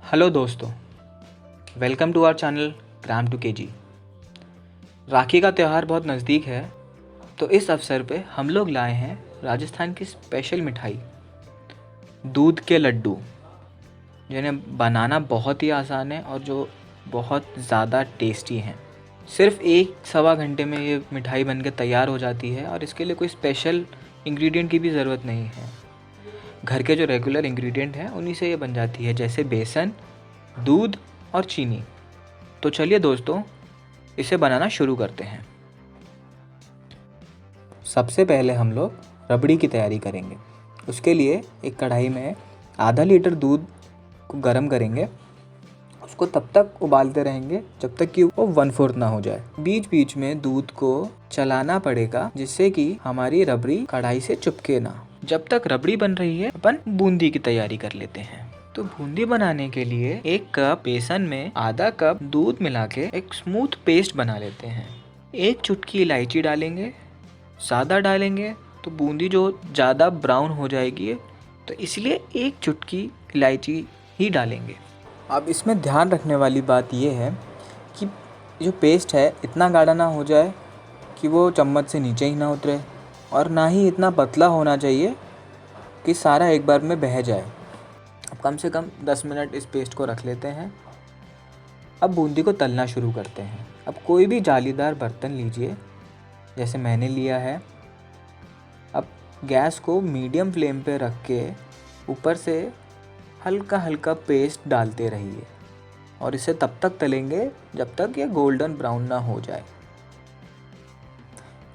Hello दोस्तों, welcome to our channel gram to KG. Rakhi का त्यौहार बहुत नज़दीक है, तो इस अवसर पे हम लोग लाए हैं राजस्थान की स्पेशल मिठाई दूध के लड्डू, जिन्हें बनाना बहुत ही आसान है और जो बहुत ज़्यादा टेस्टी हैं। सिर्फ 1-1.25 घंटे में ये मिठाई बनकर तैयार हो जाती है और इसके लिए कोई स्पेशल इंग्रेडिएंट की भी ज़रूरत नहीं है। घर के जो रेगुलर इंग्रेडिएंट हैं उन्हीं से ये बन जाती है, जैसे बेसन, दूध और चीनी। तो चलिए दोस्तों, इसे बनाना शुरू करते हैं। सबसे पहले हम लोग रबड़ी की तैयारी करेंगे। उसके लिए एक कढ़ाई में आधा लीटर दूध को गर्म करेंगे। उसको तब तक उबालते रहेंगे जब तक कि वो 1/4 ना हो जाए। बीच बीच में दूध को चलाना पड़ेगा, जिससे कि हमारी रबड़ी कढ़ाई से चिपके ना। जब तक रबड़ी बन रही है, अपन बूंदी की तैयारी कर लेते हैं। तो बूंदी बनाने के लिए 1 कप बेसन में आधा कप दूध मिला के एक स्मूथ पेस्ट बना लेते हैं। 1 चुटकी इलायची डालेंगे। ज़्यादा डालेंगे तो बूंदी जो ज़्यादा ब्राउन हो जाएगी, तो इसलिए 1 चुटकी इलायची ही डालेंगे। अब इसमें ध्यान रखने वाली बात यह है कि जो पेस्ट है इतना गाढ़ा ना हो जाए कि वो चम्मच से नीचे ही ना उतरे, और ना ही इतना पतला होना चाहिए कि सारा एक बार में बह जाए। अब कम से कम 10 मिनट इस पेस्ट को रख लेते हैं। अब बूंदी को तलना शुरू करते हैं। अब कोई भी जालीदार बर्तन लीजिए, जैसे मैंने लिया है। अब गैस को मीडियम फ्लेम पे रख के ऊपर से हल्का हल्का पेस्ट डालते रहिए और इसे तब तक तलेंगे जब तक ये गोल्डन ब्राउन ना हो जाए।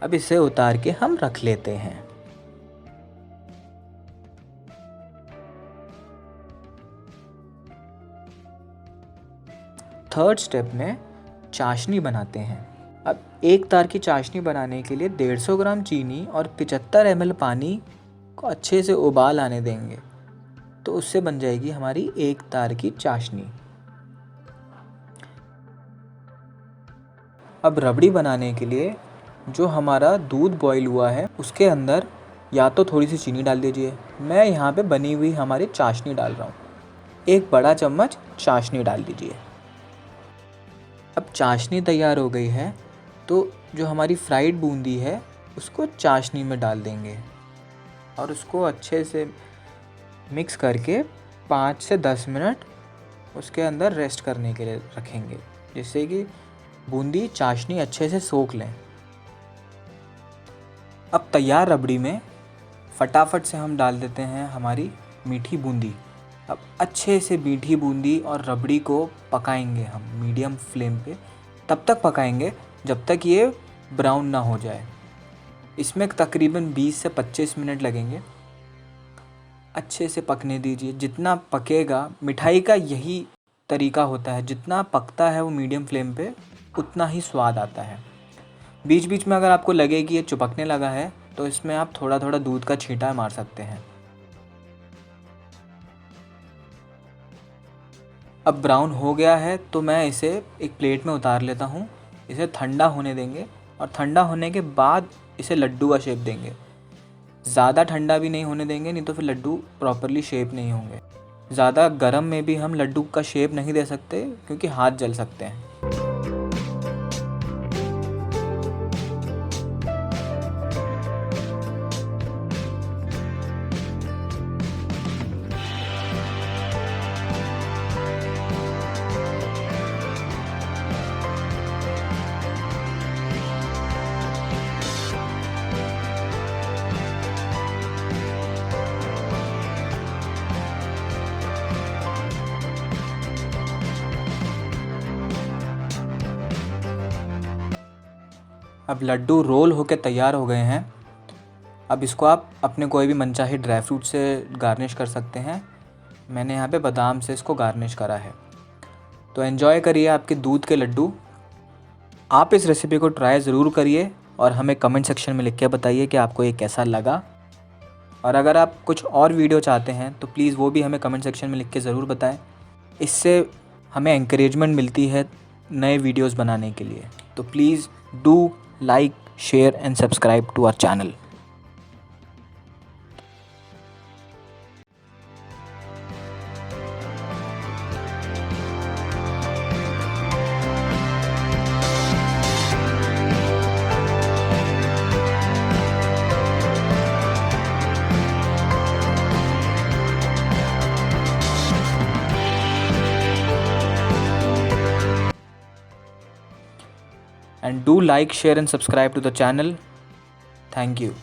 अब इसे उतार के हम रख लेते हैं। थर्ड स्टेप में चाशनी बनाते हैं। अब 1 तार की चाशनी बनाने के लिए 150 ग्राम चीनी और 75 ml पानी को अच्छे से उबाल आने देंगे, तो उससे बन जाएगी हमारी 1 तार की चाशनी। अब रबड़ी बनाने के लिए जो हमारा दूध बॉईल हुआ है, उसके अंदर या तो थोड़ी सी चीनी डाल दीजिए। मैं यहाँ पे बनी हुई हमारी चाशनी डाल रहा हूँ। 1 बड़ा चम्मच चाशनी डाल दीजिए। अब चाशनी तैयार हो गई है, तो जो हमारी फ्राइड बूंदी है उसको चाशनी में डाल देंगे और उसको अच्छे से मिक्स करके 5 से 10 मिनट उसके अंदर रेस्ट करने के लिए रखेंगे, जिससे कि बूंदी चाशनी अच्छे से सोख लें। अब तैयार रबड़ी में फटाफट से हम डाल देते हैं हमारी मीठी बूंदी। अब अच्छे से मीठी बूंदी और रबड़ी को पकाएंगे हम मीडियम फ्लेम पे। तब तक पकाएंगे जब तक ये ब्राउन ना हो जाए। इसमें तकरीबन 20 से 25 मिनट लगेंगे। अच्छे से पकने दीजिए। जितना पकेगा, मिठाई का यही तरीका होता है, जितना पकता है वो मीडियम फ्लेम पे, उतना ही स्वाद आता है। बीच बीच में अगर आपको लगे कि ये चिपकने लगा है, तो इसमें आप थोड़ा थोड़ा दूध का छींटा मार सकते हैं। अब ब्राउन हो गया है, तो मैं इसे एक प्लेट में उतार लेता हूँ। इसे ठंडा होने देंगे और ठंडा होने के बाद इसे लड्डू का शेप देंगे। ज़्यादा ठंडा भी नहीं होने देंगे, नहीं तो फिर लड्डू प्रॉपरली शेप नहीं होंगे। ज़्यादा गर्म में भी हम लड्डू का शेप नहीं दे सकते, क्योंकि हाथ जल सकते हैं। अब लड्डू रोल होकर तैयार हो गए हैं। अब इसको आप अपने कोई भी मनचाहे ड्राई फ्रूट से गार्निश कर सकते हैं। मैंने यहाँ पे बादाम से इसको गार्निश करा है। तो एंजॉय करिए आपके दूध के लड्डू। आप इस रेसिपी को ट्राई ज़रूर करिए और हमें कमेंट सेक्शन में लिख के बताइए कि आपको ये कैसा लगा। और अगर आप कुछ और वीडियो चाहते हैं तो प्लीज़ वो भी हमें कमेंट सेक्शन में लिख के ज़रूर बताएं। इससे हमें एनकरेजमेंट मिलती है नए वीडियोस बनाने के लिए। तो please do like, share and subscribe to our channel. and do like, share and subscribe to the channel. Thank you.